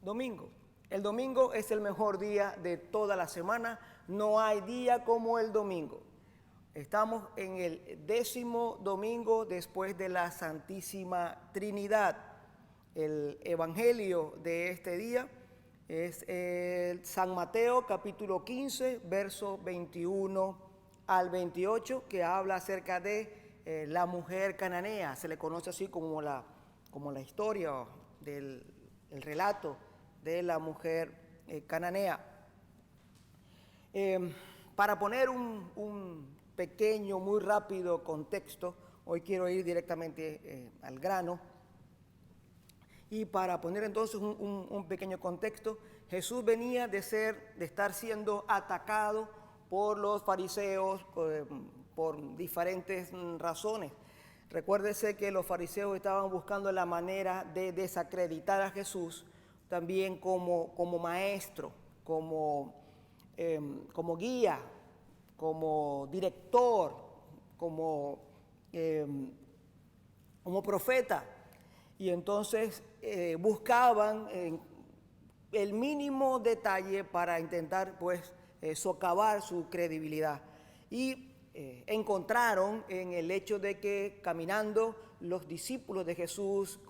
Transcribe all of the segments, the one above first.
domingo. El domingo es el mejor día de toda la semana. No hay día como el domingo. Estamos en el 10º domingo después de la Santísima Trinidad. El evangelio de este día es San Mateo capítulo 15, versos 21 al 28, que habla acerca de la mujer cananea. Se le conoce así como la historia del el relato de la mujer cananea. Para poner un pequeño, muy rápido contexto, hoy quiero ir directamente al grano. Y para poner entonces un pequeño contexto, Jesús venía de estar siendo atacado por los fariseos por diferentes razones. Recuérdese que los fariseos estaban buscando la manera de desacreditar a Jesús también como maestro, como guía, como director, como profeta. Y entonces buscaban el mínimo detalle para intentar socavar su credibilidad. Y encontraron en el hecho de que caminando los discípulos de Jesús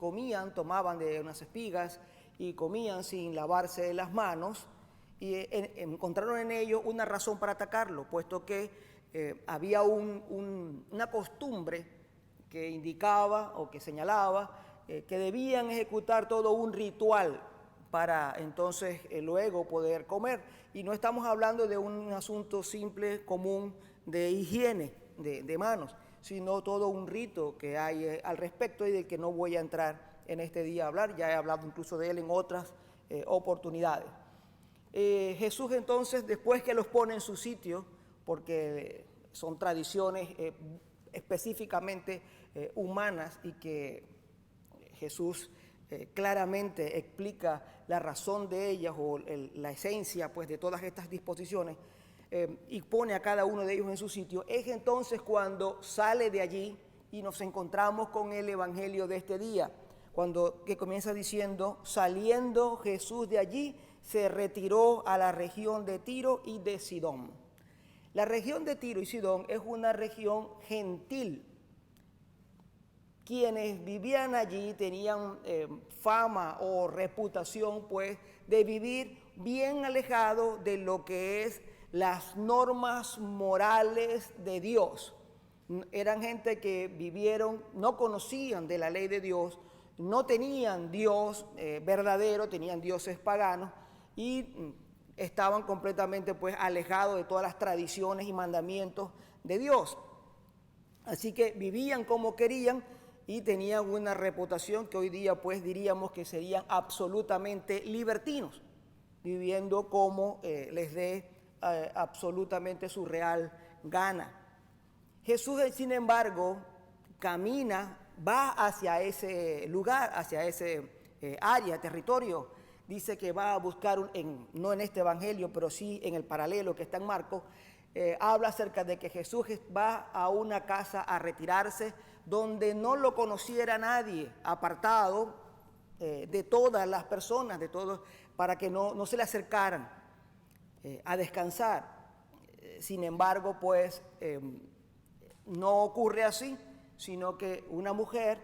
tomaban de unas espigas y comían sin lavarse las manos, y encontraron en ello una razón para atacarlo, puesto que había una costumbre que indicaba o que señalaba que debían ejecutar todo un ritual para entonces luego poder comer. Y no estamos hablando de un asunto simple, común, de higiene de manos, sino todo un rito que hay al respecto y del que no voy a entrar en este día a hablar. Ya he hablado incluso de él en otras oportunidades. Jesús entonces, después que los pone en su sitio, porque son tradiciones específicamente humanas y que Jesús claramente explica la razón de ellas o la esencia de todas estas disposiciones, y pone a cada uno de ellos en su sitio, es entonces cuando sale de allí y nos encontramos con el evangelio de este día, que comienza diciendo: saliendo Jesús de allí, se retiró a la región de Tiro y de Sidón. La región de Tiro y Sidón es una región gentil. Quienes vivían allí tenían fama o reputación de vivir bien alejados de lo que es las normas morales de Dios. Eran gente que vivieron, no conocían de la ley de Dios, no tenían Dios verdadero, tenían dioses paganos y estaban completamente alejados de todas las tradiciones y mandamientos de Dios. Así que vivían como querían y tenían una reputación que hoy día diríamos que serían absolutamente libertinos, viviendo como les dé absolutamente su real gana. Jesús, sin embargo, va hacia ese lugar, hacia ese área, territorio. Dice que va a buscar, no en este evangelio, pero sí en el paralelo que está en Marcos, habla acerca de que Jesús va a una casa a retirarse donde no lo conociera nadie, apartado de todas las personas, de todos, para que no se le acercaran a descansar. Sin embargo, no ocurre así, sino que una mujer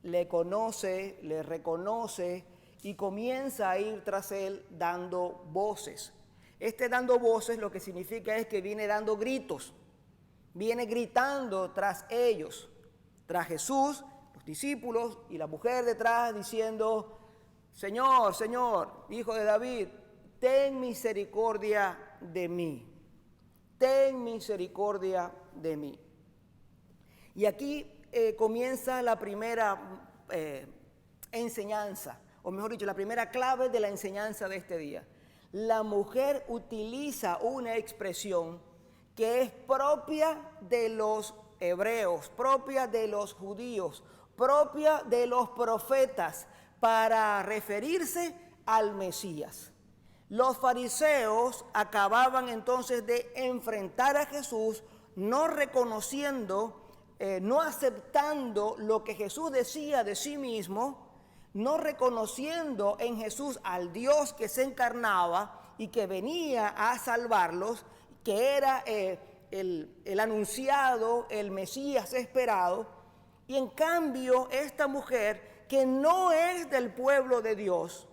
le conoce, le reconoce y comienza a ir tras él dando voces. Dando voces lo que significa es que viene dando gritos, viene gritando tras ellos, tras Jesús, los discípulos y la mujer detrás, diciendo: Señor, Señor, Hijo de David, ten misericordia de mí, ten misericordia de mí. Y aquí comienza la primera enseñanza, o mejor dicho, la primera clave de la enseñanza de este día. La mujer utiliza una expresión que es propia de los hebreos, propia de los judíos, propia de los profetas, para referirse al Mesías. Los fariseos acababan entonces de enfrentar a Jesús, no reconociendo, no aceptando lo que Jesús decía de sí mismo, no reconociendo en Jesús al Dios que se encarnaba y que venía a salvarlos, que era el anunciado, el Mesías esperado. Y en cambio esta mujer, que no es del pueblo de Dios,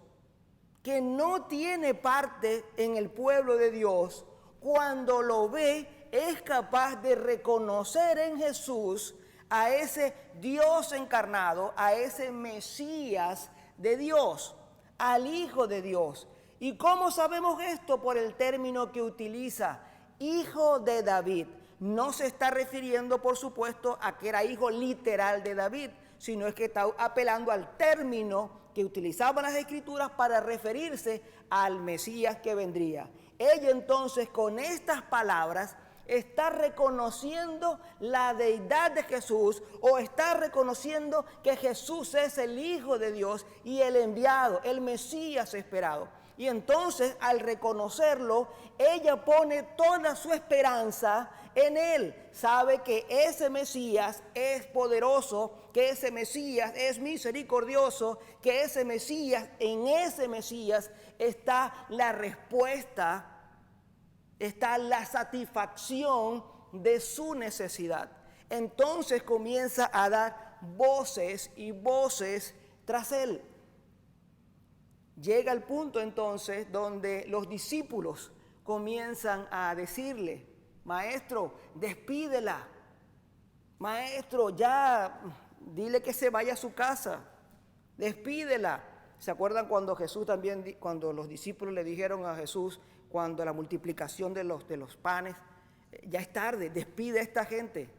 que no tiene parte en el pueblo de Dios, cuando lo ve es capaz de reconocer en Jesús a ese Dios encarnado, a ese Mesías de Dios, al Hijo de Dios. ¿Y cómo sabemos esto? Por el término que utiliza, Hijo de David. No se está refiriendo, por supuesto, a que era hijo literal de David, sino es que está apelando al término que utilizaban las Escrituras para referirse al Mesías que vendría. Ella entonces, con estas palabras, está reconociendo la deidad de Jesús, o está reconociendo que Jesús es el Hijo de Dios y el enviado, el Mesías esperado. Y entonces, al reconocerlo, ella pone toda su esperanza en él. Sabe que ese Mesías es poderoso, que ese Mesías es misericordioso, que ese Mesías, en ese Mesías está la respuesta, está la satisfacción de su necesidad. Entonces comienza a dar voces y voces tras él. Llega el punto entonces donde los discípulos comienzan a decirle: Maestro, despídela. Maestro, ya dile que se vaya a su casa. Despídela. ¿Se acuerdan cuando Jesús también, cuando los discípulos le dijeron a Jesús, cuando la multiplicación de los panes, ya es tarde, despide a esta gente?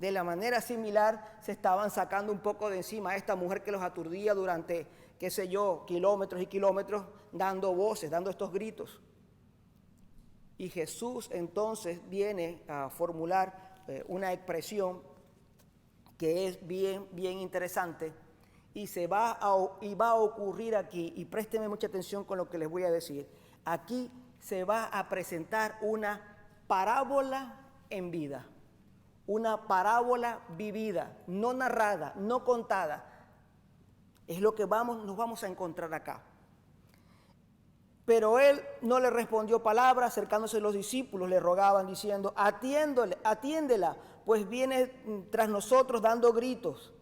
De la manera similar se estaban sacando un poco de encima a esta mujer que los aturdía durante, qué sé yo, kilómetros y kilómetros, dando voces, dando estos gritos. Y Jesús entonces viene a formular una expresión que es bien interesante, y va a ocurrir aquí, y présteme mucha atención con lo que les voy a decir. Aquí se va a presentar una parábola en vida, una parábola vivida, no narrada, no contada. Es lo que nos vamos a encontrar acá. Pero él no le respondió palabra. Acercándose los discípulos le rogaban diciendo: atiéndela, pues viene tras nosotros dando gritos.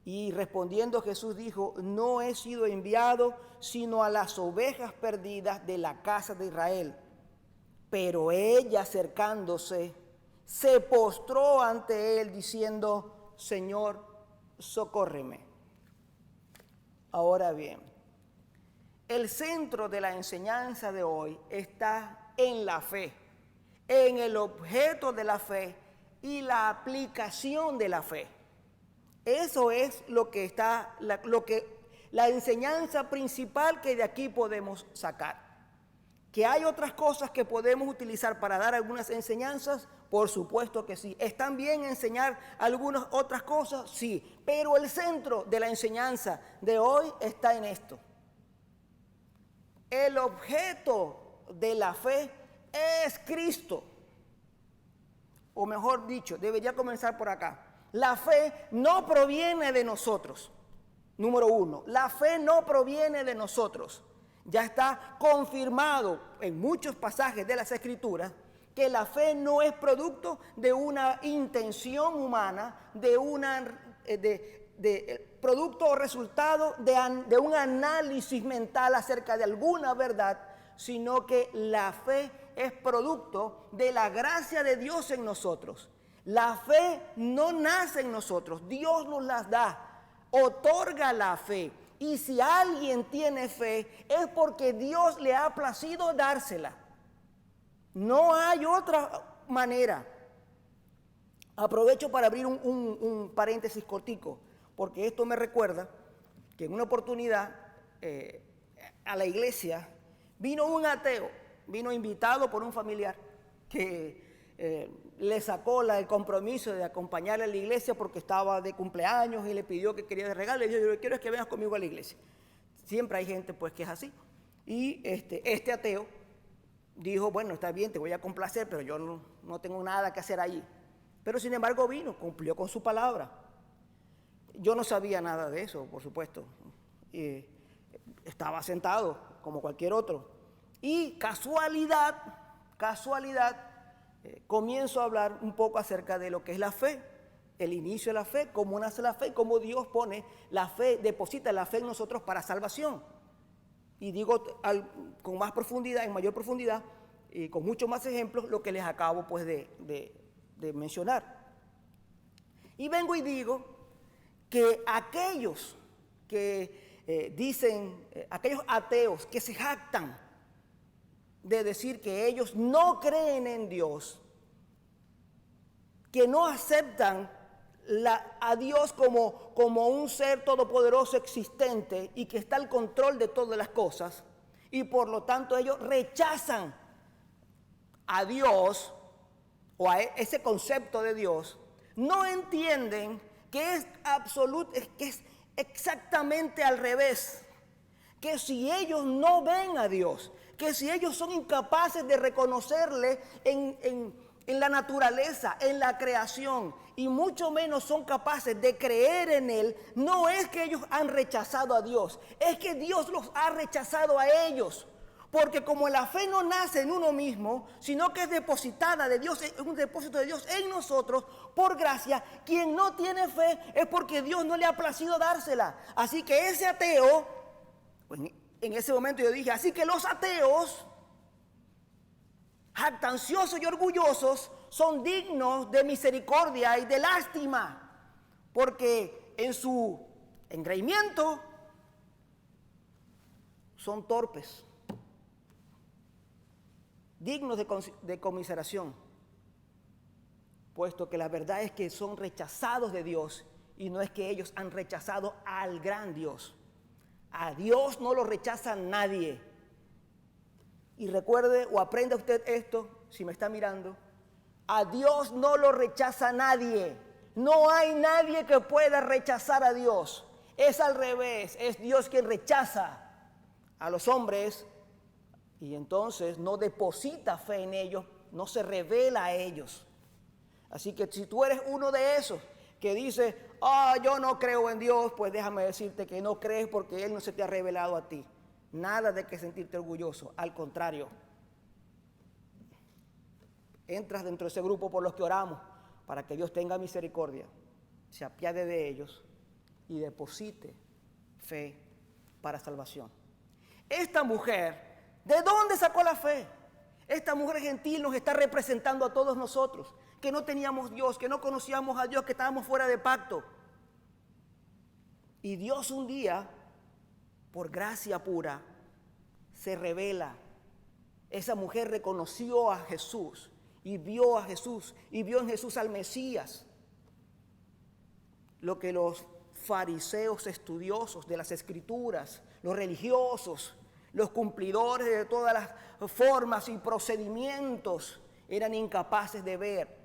Y respondiendo Jesús dijo: no he sido enviado sino a las ovejas perdidas de la casa de Israel. Pero ella, acercándose, se postró ante él diciendo: Señor, socórreme. Ahora bien, el centro de la enseñanza de hoy está en la fe, en el objeto de la fe y la aplicación de la fe. Eso es lo que está, la enseñanza principal que de aquí podemos sacar. ¿Que hay otras cosas que podemos utilizar para dar algunas enseñanzas? Por supuesto que sí. ¿Están bien enseñar algunas otras cosas? Sí. Pero el centro de la enseñanza de hoy está en esto. El objeto de la fe es Cristo. O mejor dicho, debería comenzar por acá. La fe no proviene de nosotros. Número uno, la fe no proviene de nosotros. Ya está confirmado en muchos pasajes de las Escrituras que la fe no es producto de una intención humana, producto o resultado de un análisis mental acerca de alguna verdad, sino que la fe es producto de la gracia de Dios en nosotros. La fe no nace en nosotros, Dios nos las da, otorga la fe. Y si alguien tiene fe, es porque Dios le ha placido dársela. No hay otra manera. Aprovecho para abrir un paréntesis cortico, porque esto me recuerda que en una oportunidad a la iglesia vino un ateo, vino invitado por un familiar que le sacó el compromiso de acompañarle a la iglesia porque estaba de cumpleaños y le pidió que quería de regalo. Le dijo: yo lo que quiero es que vengas conmigo a la iglesia. Siempre hay gente pues que es así. Y este ateo dijo: bueno, está bien, te voy a complacer, pero yo no tengo nada que hacer allí. Pero sin embargo vino, cumplió con su palabra. Yo no sabía nada de eso, por supuesto. Estaba sentado como cualquier otro. Y casualidad, comienzo a hablar un poco acerca de lo que es la fe, el inicio de la fe, cómo nace la fe, cómo Dios pone la fe, deposita la fe en nosotros para salvación. Y digo con más profundidad, en mayor profundidad, y con muchos más ejemplos, lo que les acabo pues de mencionar. Y vengo y digo que aquellos que dicen, aquellos ateos que se jactan de decir que ellos no creen en Dios, que no aceptan a Dios como un ser todopoderoso existente y que está al control de todas las cosas, y por lo tanto ellos rechazan a Dios o a ese concepto de Dios, no entienden que es exactamente al revés, que si ellos no ven a Dios, que si ellos son incapaces de reconocerle en la naturaleza, en la creación, y mucho menos son capaces de creer en Él, no es que ellos han rechazado a Dios, es que Dios los ha rechazado a ellos. Porque como la fe no nace en uno mismo, sino que es depositada de Dios, es un depósito de Dios en nosotros, por gracia, quien no tiene fe es porque Dios no le ha placido dársela. Así que ese ateo, pues en ese momento yo dije, así que los ateos, jactanciosos y orgullosos, son dignos de misericordia y de lástima, porque en su engreimiento son torpes, dignos de conmiseración, puesto que la verdad es que son rechazados de Dios y no es que ellos han rechazado al gran Dios. A Dios no lo rechaza nadie. Y recuerde o aprenda usted esto, si me está mirando, a Dios no lo rechaza nadie. No hay nadie que pueda rechazar a Dios. Es al revés, es Dios quien rechaza a los hombres y entonces no deposita fe en ellos, no se revela a ellos. Así que si tú eres uno de esos que dice, yo no creo en Dios, pues déjame decirte que no crees porque Él no se te ha revelado a ti. Nada de que sentirte orgulloso, al contrario. Entras dentro de ese grupo por los que oramos para que Dios tenga misericordia, se apiade de ellos y deposite fe para salvación. Esta mujer, ¿de dónde sacó la fe? Esta mujer gentil nos está representando a todos nosotros, que no teníamos Dios, que no conocíamos a Dios, que estábamos fuera de pacto. Y Dios un día, por gracia pura, se revela. Esa mujer reconoció a Jesús y vio a Jesús y vio en Jesús al Mesías. Lo que los fariseos estudiosos de las Escrituras, los religiosos, los cumplidores de todas las formas y procedimientos eran incapaces de ver.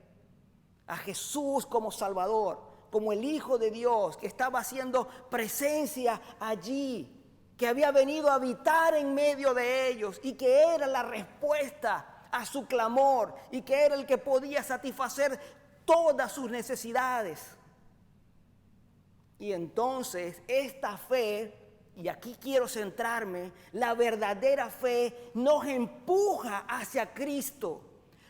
A Jesús como Salvador, como el Hijo de Dios, que estaba haciendo presencia allí, que había venido a habitar en medio de ellos y que era la respuesta a su clamor y que era el que podía satisfacer todas sus necesidades. Y entonces esta fe, y aquí quiero centrarme, la verdadera fe nos empuja hacia Cristo,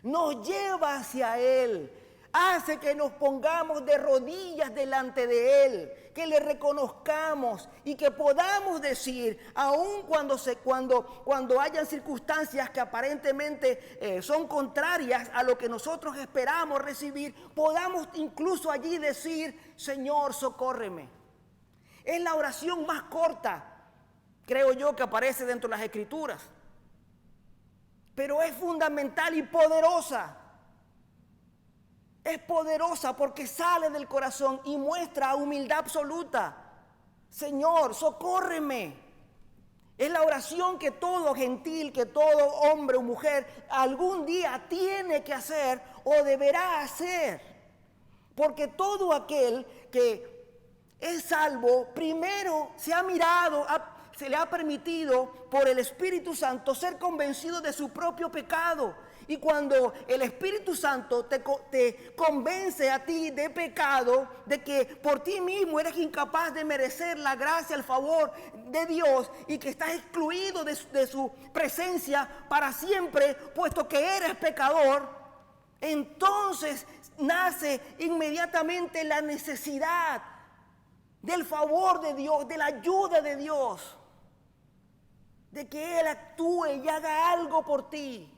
nos lleva hacia Él, hace que nos pongamos de rodillas delante de Él, que le reconozcamos y que podamos decir, aun cuando hayan circunstancias que aparentemente son contrarias a lo que nosotros esperamos recibir, podamos incluso allí decir, Señor, socórreme. Es la oración más corta, creo yo, que aparece dentro de las Escrituras, pero es fundamental y poderosa. Es poderosa porque sale del corazón y muestra humildad absoluta. Señor, socórreme. Es la oración que todo gentil, que todo hombre o mujer algún día tiene que hacer o deberá hacer. Porque todo aquel que es salvo, primero se ha mirado, se le ha permitido por el Espíritu Santo ser convencido de su propio pecado. Y cuando el Espíritu Santo te convence a ti de pecado, de que por ti mismo eres incapaz de merecer la gracia, el favor de Dios, y que estás excluido de su presencia para siempre, puesto que eres pecador, entonces nace inmediatamente la necesidad del favor de Dios, de la ayuda de Dios, de que Él actúe y haga algo por ti.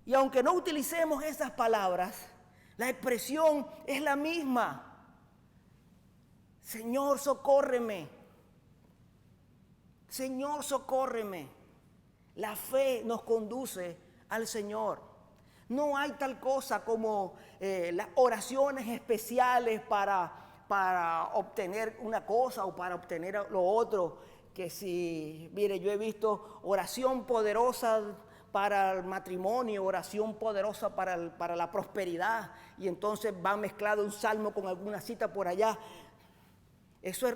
Y aunque no utilicemos esas palabras, la expresión es la misma. Señor, socórreme. Señor, socórreme. La fe nos conduce al Señor. No hay tal cosa como las oraciones especiales para obtener una cosa o para obtener lo otro. Que si, mire, yo he visto oración poderosa para el matrimonio, oración poderosa para la prosperidad, y entonces va mezclado un salmo con alguna cita por allá. Eso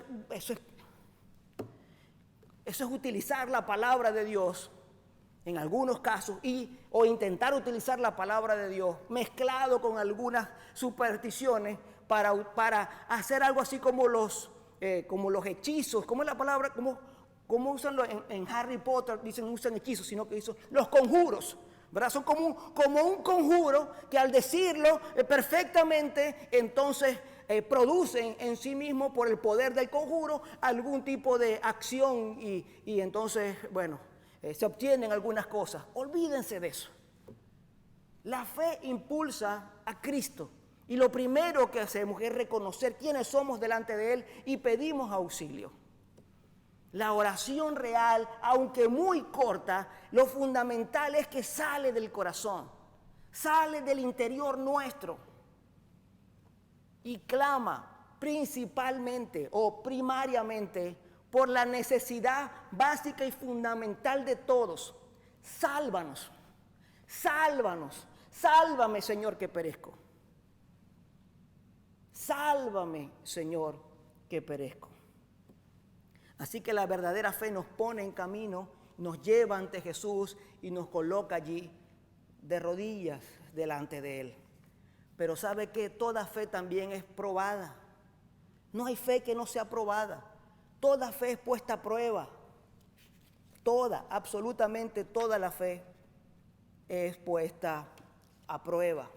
es utilizar la palabra de Dios en algunos casos o intentar utilizar la palabra de Dios mezclado con algunas supersticiones para hacer algo así como los hechizos. ¿Cómo es la palabra? ¿Cómo usan en Harry Potter? Usan hechizos, sino que dicen los conjuros, ¿verdad? Son como un conjuro que al decirlo perfectamente, entonces producen en sí mismo, por el poder del conjuro, algún tipo de acción y entonces, bueno, se obtienen algunas cosas. Olvídense de eso. La fe impulsa a Cristo y lo primero que hacemos es reconocer quiénes somos delante de Él y pedimos auxilio. La oración real, aunque muy corta, lo fundamental es que sale del corazón, sale del interior nuestro y clama principalmente o primariamente por la necesidad básica y fundamental de todos. Sálvanos, sálvanos, sálvame, Señor, que perezco. Sálvame, Señor, que perezco. Así que la verdadera fe nos pone en camino, nos lleva ante Jesús y nos coloca allí de rodillas delante de Él. Pero ¿sabe qué? Toda fe también es probada. No hay fe que no sea probada. Toda fe es puesta a prueba. Toda, absolutamente toda la fe es puesta a prueba.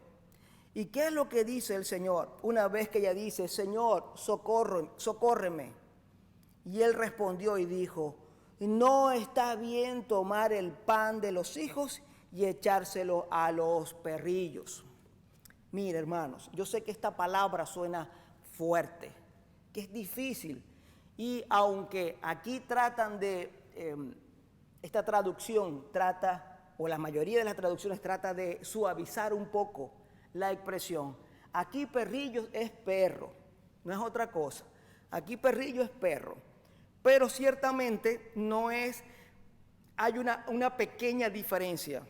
¿Y qué es lo que dice el Señor? Una vez que ella dice, Señor, socórreme. Y él respondió y dijo, no está bien tomar el pan de los hijos y echárselo a los perrillos. Mire, hermanos, yo sé que esta palabra suena fuerte, que es difícil. Y aunque aquí tratan esta traducción trata, o la mayoría de las traducciones trata de suavizar un poco la expresión. Aquí perrillo es perro, no es otra cosa. Aquí perrillo es perro. Pero ciertamente hay una pequeña diferencia.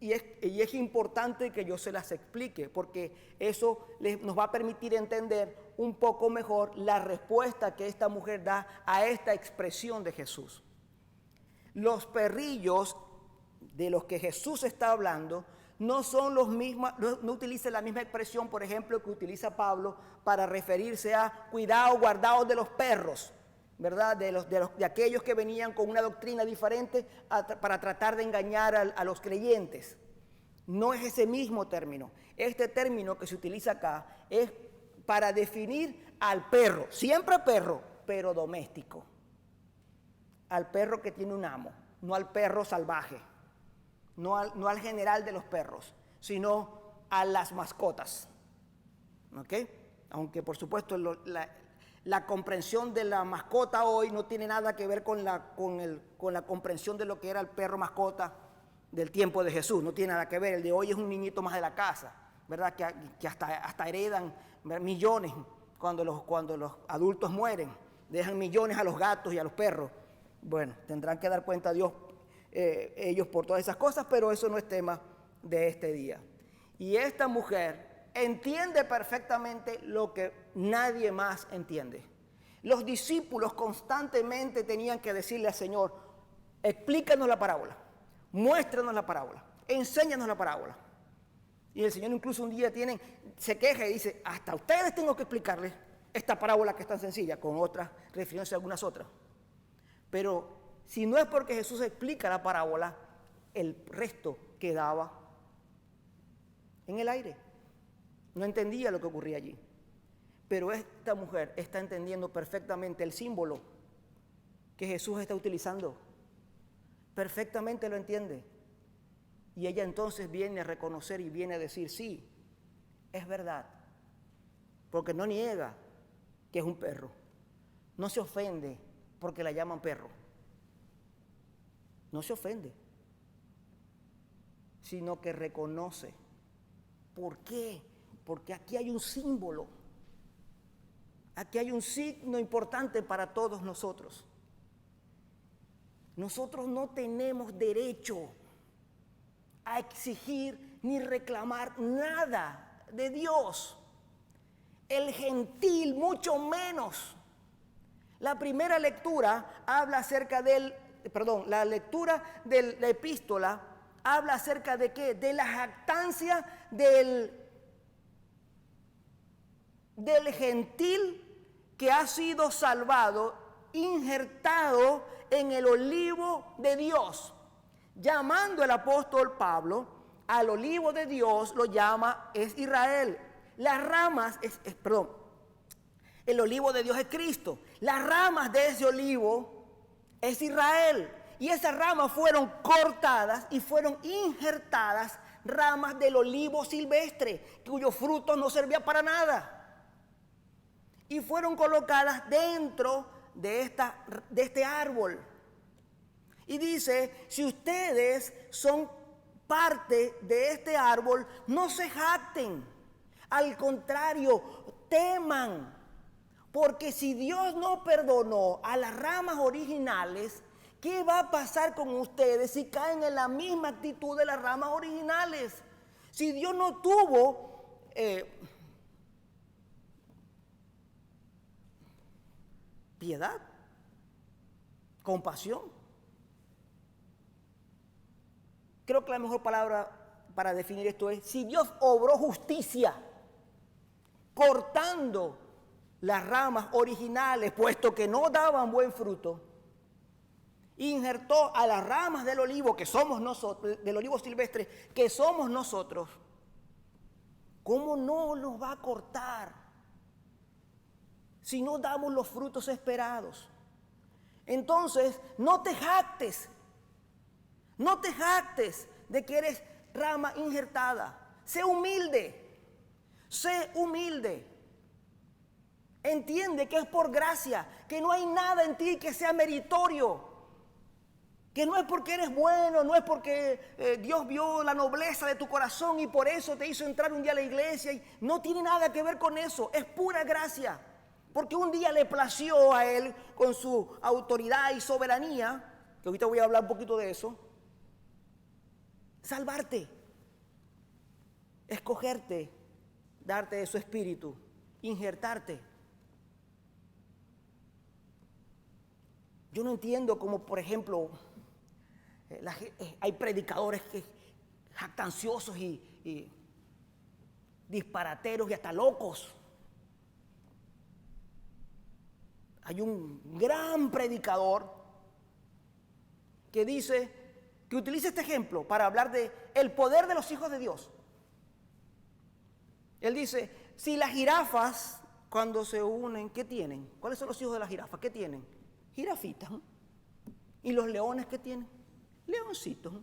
Y es importante que yo se las explique, porque eso nos va a permitir entender un poco mejor la respuesta que esta mujer da a esta expresión de Jesús. Los perrillos de los que Jesús está hablando no son los mismos, no utiliza la misma expresión, por ejemplo, que utiliza Pablo para referirse a cuidado, guardaos de los perros, ¿verdad? De aquellos que venían con una doctrina diferente para tratar de engañar a los creyentes. No es ese mismo término. Este término que se utiliza acá es para definir al perro, siempre perro, pero doméstico. Al perro que tiene un amo, no al perro salvaje. No al general de los perros, sino a las mascotas. ¿Ok? Aunque por supuesto la comprensión de la mascota hoy no tiene nada que ver con la comprensión de lo que era el perro mascota del tiempo de Jesús. No tiene nada que ver. El de hoy es un niñito más de la casa, ¿verdad? Que hasta heredan millones cuando los adultos mueren. Dejan millones a los gatos y a los perros. Bueno, tendrán que dar cuenta a Dios ellos por todas esas cosas, pero eso no es tema de este día. Y esta mujer entiende perfectamente lo que nadie más entiende. Los discípulos constantemente tenían que decirle al Señor, explícanos la parábola, muéstranos la parábola, enséñanos la parábola. Y el Señor incluso un día se queja y dice, hasta a ustedes tengo que explicarles esta parábola que es tan sencilla, con otras, refiriéndose a algunas otras. Pero si no es porque Jesús explica la parábola, el resto quedaba en el aire. No entendía lo que ocurría allí. Pero esta mujer está entendiendo perfectamente el símbolo que Jesús está utilizando. Perfectamente lo entiende. Y ella entonces viene a reconocer y viene a decir, sí, es verdad. Porque no niega que es un perro. No se ofende porque la llaman perro. No se ofende. Sino que reconoce. ¿Por qué? Porque aquí hay un símbolo. Aquí hay un signo importante para todos nosotros. Nosotros no tenemos derecho a exigir ni reclamar nada de Dios. El gentil mucho menos. La primera lectura habla acerca la lectura de la epístola habla acerca de qué? De la jactancia del gentil que ha sido salvado, injertado en el olivo de Dios. Llamando el apóstol Pablo al olivo de Dios, lo llama, es Israel. Las ramas, el olivo de Dios es Cristo. Las ramas de ese olivo es Israel. Y esas ramas fueron cortadas y fueron injertadas ramas del olivo silvestre, cuyo fruto no servía para nada. Y fueron colocadas dentro de este árbol. Y dice, si ustedes son parte de este árbol, no se jacten. Al contrario, teman. Porque si Dios no perdonó a las ramas originales, ¿qué va a pasar con ustedes si caen en la misma actitud de las ramas originales? Si Dios no tuvo piedad, compasión. Creo que la mejor palabra para definir esto es, si Dios obró justicia, cortando las ramas originales, puesto que no daban buen fruto, injertó a las ramas del olivo, que somos nosotros, del olivo silvestre, que somos nosotros, ¿cómo no los va a cortar si no damos los frutos esperados? Entonces, no te jactes de que eres rama injertada. Sé humilde. Entiende que es por gracia, que no hay nada en ti que sea meritorio, que no es porque eres bueno, no es porque Dios vio la nobleza de tu corazón y por eso te hizo entrar un día a la iglesia. Y no tiene nada que ver con eso, es pura gracia. Porque un día le plació a Él con su autoridad y soberanía, que ahorita voy a hablar un poquito de eso, salvarte, escogerte, darte de su espíritu, injertarte. Yo no entiendo cómo, por ejemplo, hay predicadores jactanciosos y disparateros y hasta locos. Hay un gran predicador que utiliza este ejemplo para hablar de el poder de los hijos de Dios. Él dice, si las jirafas cuando se unen, ¿qué tienen? ¿Cuáles son los hijos de las jirafas? ¿Qué tienen? Jirafitas. ¿Y los leones qué tienen? Leoncitos.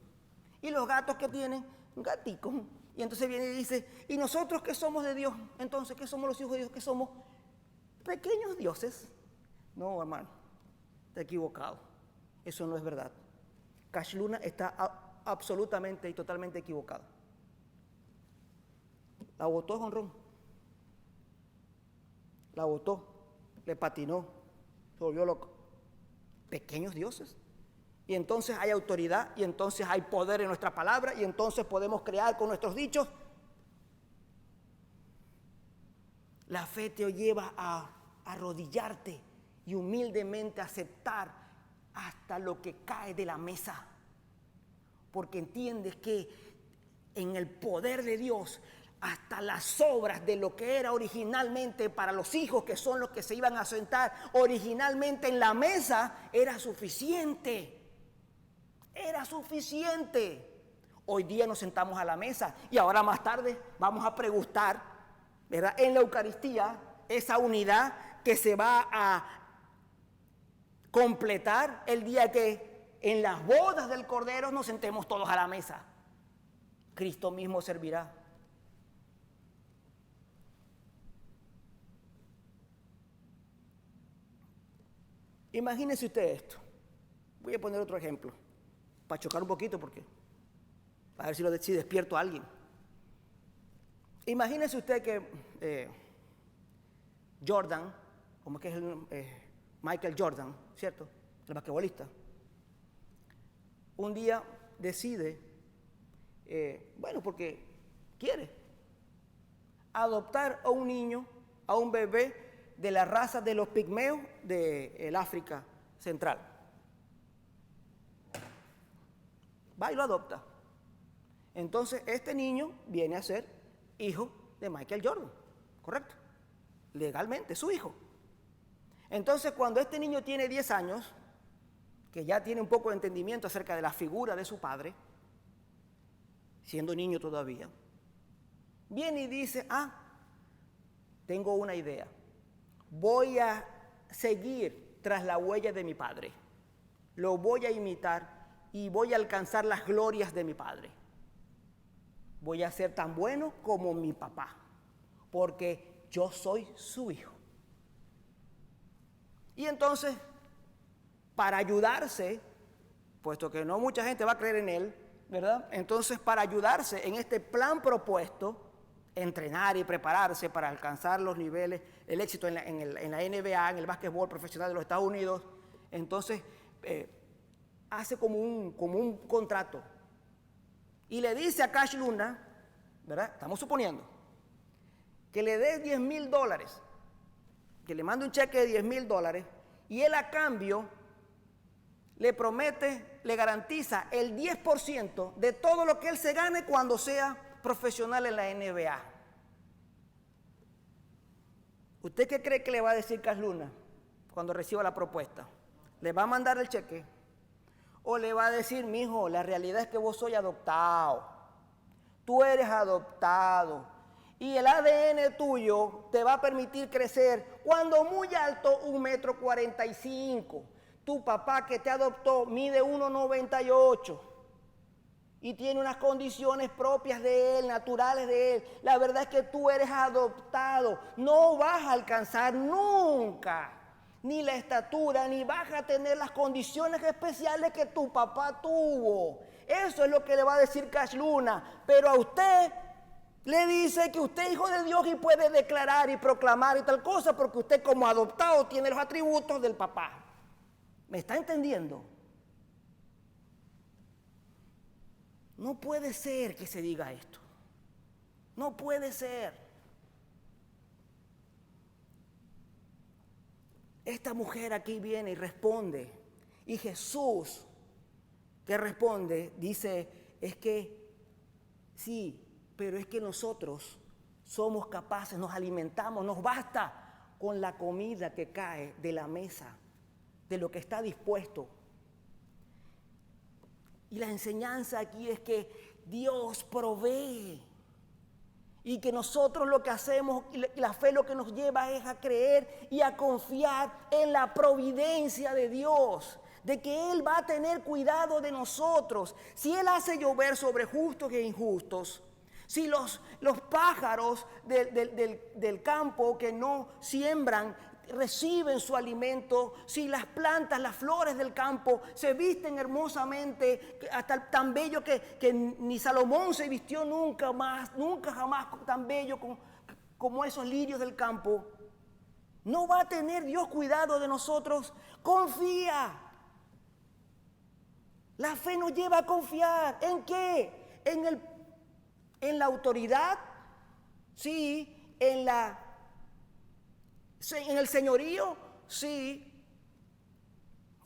¿Y los gatos qué tienen? Gaticos. Y entonces viene y dice, ¿y nosotros qué somos de Dios? Entonces, ¿qué somos los hijos de Dios? ¿Qué somos? Pequeños dioses. No, hermano, está equivocado. Eso no es verdad. Cash Luna está absolutamente y totalmente equivocado. La botó jonrón. La botó, le patinó, se volvió loco. Pequeños dioses. Y entonces hay autoridad, y entonces hay poder en nuestra palabra, y entonces podemos crear con nuestros dichos. La fe te lleva a arrodillarte y humildemente aceptar hasta lo que cae de la mesa. Porque entiendes que en el poder de Dios, hasta las sobras de lo que era originalmente para los hijos, que son los que se iban a sentar originalmente en la mesa, era suficiente. Era suficiente. Hoy día nos sentamos a la mesa y ahora más tarde vamos a pregustar, ¿verdad?, en la Eucaristía, esa unidad que se va a completar el día que en las bodas del Cordero nos sentemos todos a la mesa. Cristo mismo servirá. Imagínese usted esto. Voy a poner otro ejemplo, para chocar un poquito, porque a ver si despierto a alguien. Imagínese usted que Jordan, como es que es Michael Jordan, ¿cierto?, el basquetbolista, un día decide, porque quiere, adoptar a un niño, a un bebé de la raza de los pigmeos del África Central. Va y lo adopta. Entonces, este niño viene a ser hijo de Michael Jordan, ¿correcto? Legalmente, su hijo. Entonces, cuando este niño tiene 10 años, que ya tiene un poco de entendimiento acerca de la figura de su padre, siendo niño todavía, viene y dice, tengo una idea. Voy a seguir tras la huella de mi padre. Lo voy a imitar y voy a alcanzar las glorias de mi padre. Voy a ser tan bueno como mi papá, porque yo soy su hijo. Y entonces, para ayudarse, puesto que no mucha gente va a creer en él, ¿verdad? Entonces, para ayudarse en este plan propuesto, entrenar y prepararse para alcanzar los niveles, el éxito en la NBA, en el básquetbol profesional de los Estados Unidos, entonces hace como un contrato y le dice a Cash Luna, ¿verdad?, estamos suponiendo, que le dé $10,000, que le mande un cheque de $10,000, y él a cambio le promete, le garantiza el 10% de todo lo que él se gane cuando sea profesional en la NBA. ¿Usted qué cree que le va a decir Cash Luna cuando reciba la propuesta? ¿Le va a mandar el cheque? ¿O le va a decir, mijo, la realidad es que vos soy adoptado? Tú eres adoptado. Y el ADN tuyo te va a permitir crecer cuando muy alto 1,45 m. Tu papá que te adoptó mide 1,98 m. Y tiene unas condiciones propias de él, naturales de él. La verdad es que tú eres adoptado. No vas a alcanzar nunca ni la estatura, ni vas a tener las condiciones especiales que tu papá tuvo. Eso es lo que le va a decir Cash Luna. Pero a usted le dice que usted es hijo de Dios y puede declarar y proclamar y tal cosa, porque usted como adoptado tiene los atributos del papá. ¿Me está entendiendo? No puede ser que se diga esto. No puede ser. Esta mujer aquí viene y responde. Y Jesús, que responde, dice, es que sí, pero es que nosotros somos capaces, nos alimentamos, nos basta con la comida que cae de la mesa, de lo que está dispuesto. Y la enseñanza aquí es que Dios provee y que nosotros lo que hacemos, la fe lo que nos lleva es a creer y a confiar en la providencia de Dios, de que Él va a tener cuidado de nosotros. Si Él hace llover sobre justos e injustos, si los pájaros del campo que no siembran reciben su alimento, si las plantas, las flores del campo se visten hermosamente, hasta tan bello que ni Salomón se vistió nunca jamás tan bello como esos lirios del campo, ¿no va a tener Dios cuidado de nosotros? Confía. La fe nos lleva a confiar. ¿En qué? En la autoridad, sí, en el señorío, sí,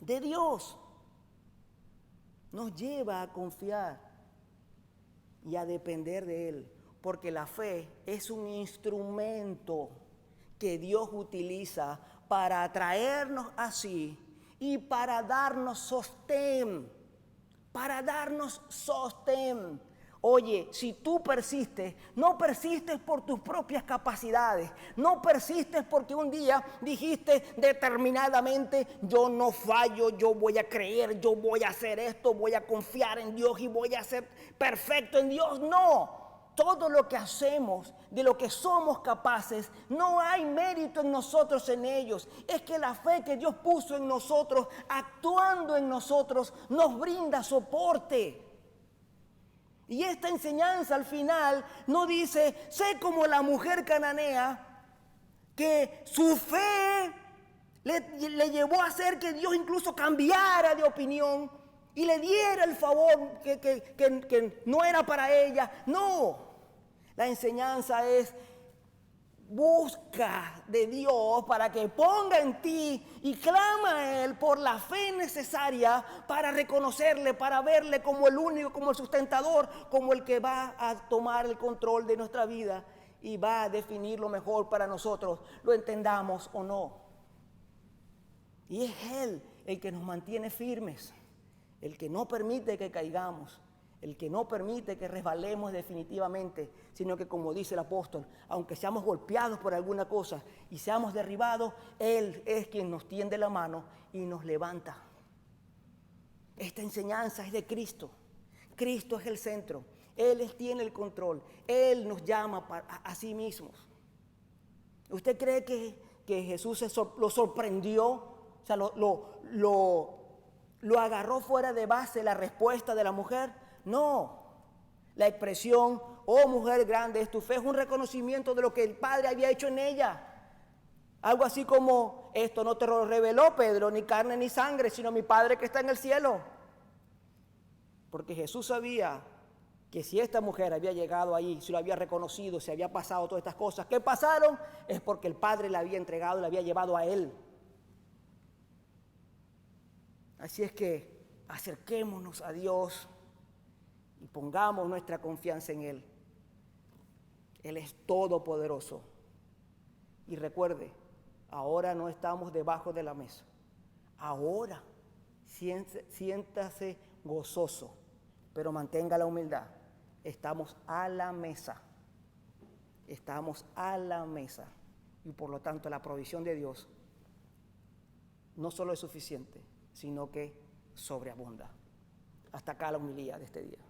de Dios nos lleva a confiar y a depender de Él, porque la fe es un instrumento que Dios utiliza para atraernos así y para darnos sostén, Oye, si tú persistes, no persistes por tus propias capacidades, no persistes porque un día dijiste determinadamente, yo no fallo, yo voy a creer, yo voy a hacer esto, voy a confiar en Dios y voy a ser perfecto en Dios. No. Todo lo que hacemos, de lo que somos capaces, no hay mérito en nosotros en ellos. Es que la fe que Dios puso en nosotros, actuando en nosotros, nos brinda soporte. Y esta enseñanza al final no dice, sé como la mujer cananea, que su fe le llevó a hacer que Dios incluso cambiara de opinión y le diera el favor que no era para ella. No, la enseñanza es, busca de Dios para que ponga en ti y clama a Él por la fe necesaria para reconocerle, para verle como el único, como el sustentador, como el que va a tomar el control de nuestra vida y va a definir lo mejor para nosotros, lo entendamos o no. Y es Él el que nos mantiene firmes, el que no permite que caigamos, el que no permite que resbalemos definitivamente, sino que, como dice el apóstol, aunque seamos golpeados por alguna cosa y seamos derribados, Él es quien nos tiende la mano y nos levanta. Esta enseñanza es de Cristo. Cristo es el centro. Él tiene el control. Él nos llama a sí mismos. ¿Usted cree que Jesús lo sorprendió? O sea, lo agarró fuera de base la respuesta de la mujer. No, la expresión, oh mujer grande es tu fe, es un reconocimiento de lo que el Padre había hecho en ella. Algo así como, esto no te lo reveló Pedro, ni carne ni sangre, sino mi Padre que está en el cielo. Porque Jesús sabía que si esta mujer había llegado ahí, si lo había reconocido, si había pasado todas estas cosas que pasaron, es porque el Padre la había entregado, la había llevado a Él. Así es que acerquémonos a Dios y pongamos nuestra confianza en Él. Él es todopoderoso. Y recuerde, ahora no estamos debajo de la mesa. Ahora siéntase gozoso, pero mantenga la humildad. Estamos a la mesa. Estamos a la mesa. Y por lo tanto la provisión de Dios no solo es suficiente, sino que sobreabunda. Hasta acá la humildad de este día.